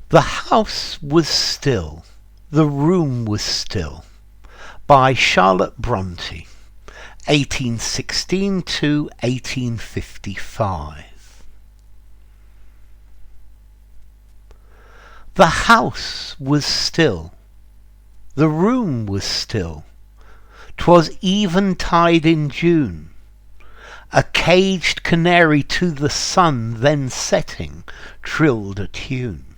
The house was still, the room was still, by Charlotte Brontë, 1816 to 1855. The house was still, the room was still, 'twas eventide in June. A caged canary to the sun then setting trilled a tune.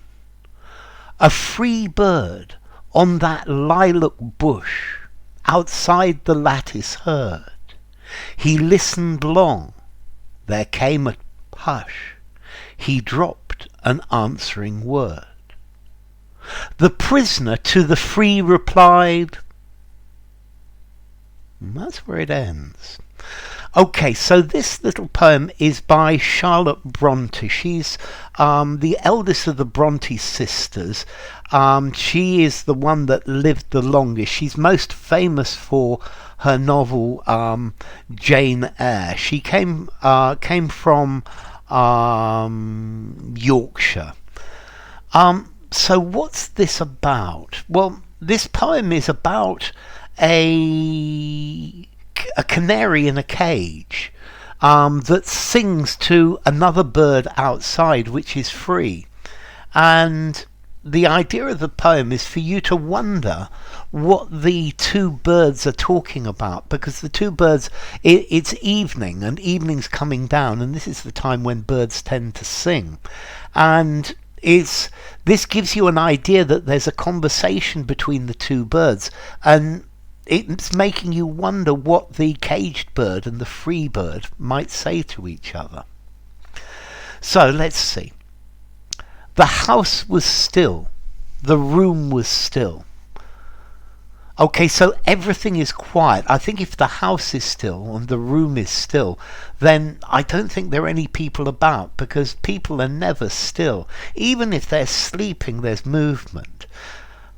A free bird on that lilac bush outside the lattice heard. He listened long, there came a hush, he dropped an answering word. The prisoner to the free replied. That's where it ends. Okay, so this little poem is by Charlotte Bronte. She's the eldest of the Bronte sisters. She is the one that lived the longest. She's most famous for her novel Jane Eyre. She came from Yorkshire. So what's this about? Well, this poem is about a canary in a cage that sings to another bird outside which is free. And the idea of the poem is for you to wonder what the two birds are talking about, because the two birds, it's evening and evening's coming down, and this is the time when birds tend to sing. And this gives you an idea that there's a conversation between the two birds, and it's making you wonder what the caged bird and the free bird might say to each other. So let's see. The house was still, the room was still. Okay, so everything is quiet. I think if the house is still and the room is still, then I don't think there are any people about, because people are never still. Even if they're sleeping, there's movement.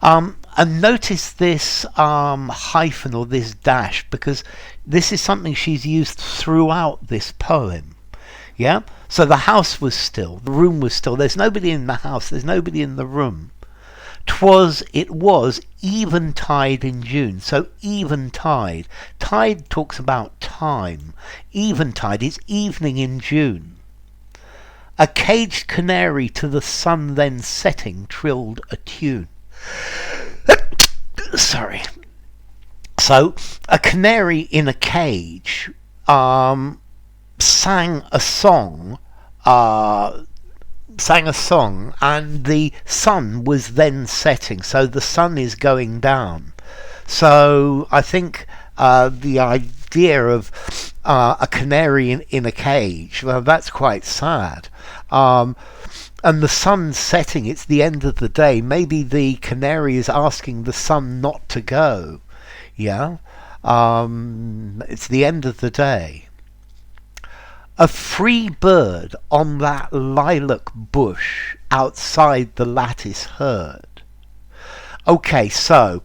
And notice this hyphen or this dash, because this is something she's used throughout this poem. Yeah? So the house was still, the room was still. There's nobody in the house, there's nobody in the room. It was eventide in June. So eventide. Tide talks about time. Eventide is evening in June. A caged canary to the sun then setting trilled a tune. Sorry. So a canary in a cage sang a song, and the sun was then setting. So the sun is going down. So I think the idea of a canary in a cage, well, that's quite sad. And the sun's setting, it's the end of the day. Maybe the canary is asking the sun not to go. Yeah? It's the end of the day. A free bird on that lilac bush outside the lattice heard. Okay, so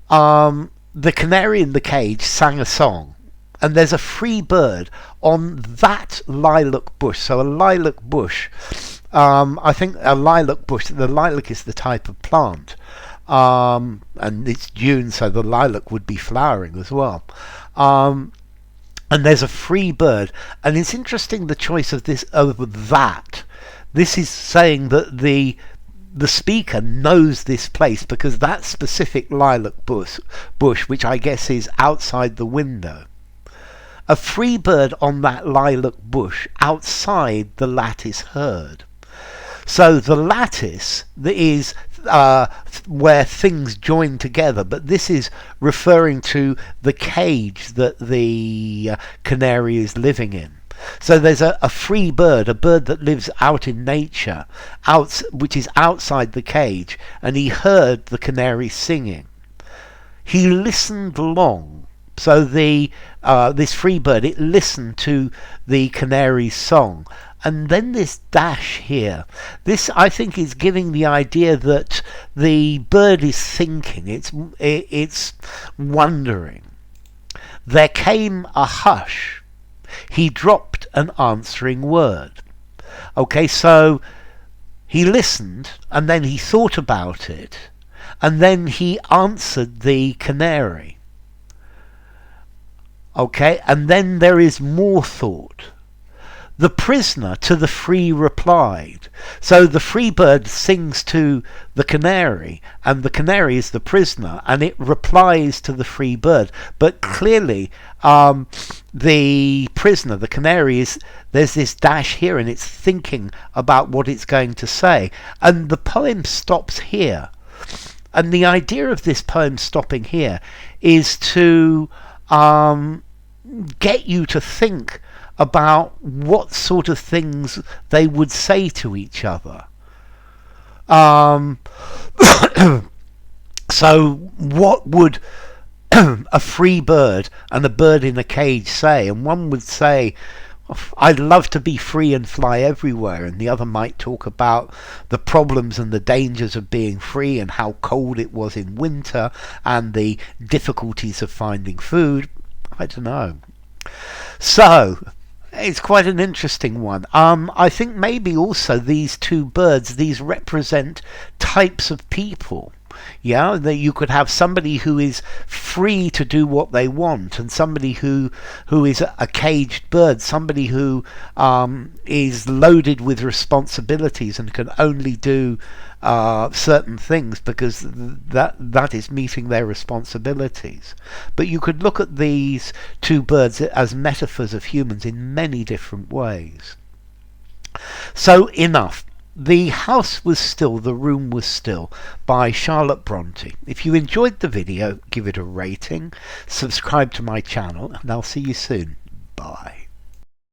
the canary in the cage sang a song, and there's a free bird on that lilac bush. So a lilac bush, I think a lilac bush, the lilac is the type of plant, and it's June, so the lilac would be flowering as well. And there's a free bird, and it's interesting the choice of this over that. This is saying that the speaker knows this place, because that specific lilac bush, which I guess is outside the window. A free bird on that lilac bush outside the lattice heard. So the lattice is where things join together, but this is referring to the cage that the canary is living in. So there's a free bird, a bird that lives out in nature, which is outside the cage, and he heard the canary singing. He listened long. So this free bird, it listened to the canary's song. And then this dash here, this I think is giving the idea that the bird is thinking, it's wondering. There came a hush. He dropped an answering word. Okay, so He listened, and then he thought about it, and then he answered the canary. Okay, and then there is more thought. The prisoner to the free replied. So the free bird sings to the canary, and the canary is the prisoner, and it replies to the free bird. But clearly, the prisoner, the canary, there's this dash here, and it's thinking about what it's going to say. And the poem stops here. And the idea of this poem stopping here is to get you to think about what sort of things they would say to each other. So what would a free bird and a bird in a cage say? And one would say, I'd love to be free and fly everywhere, and the other might talk about the problems and the dangers of being free and how cold it was in winter and the difficulties of finding food. I don't know. So it's quite an interesting one. I think maybe also these two birds, these represent types of people. Yeah, that you could have somebody who is free to do what they want, and somebody who is a caged bird, somebody who is loaded with responsibilities and can only do certain things because that is meeting their responsibilities. But you could look at these two birds as metaphors of humans in many different ways. So enough. The House Was Still, The Room Was Still by Charlotte Bronte. If you enjoyed the video, give it a rating, subscribe to my channel, and I'll see you soon. Bye.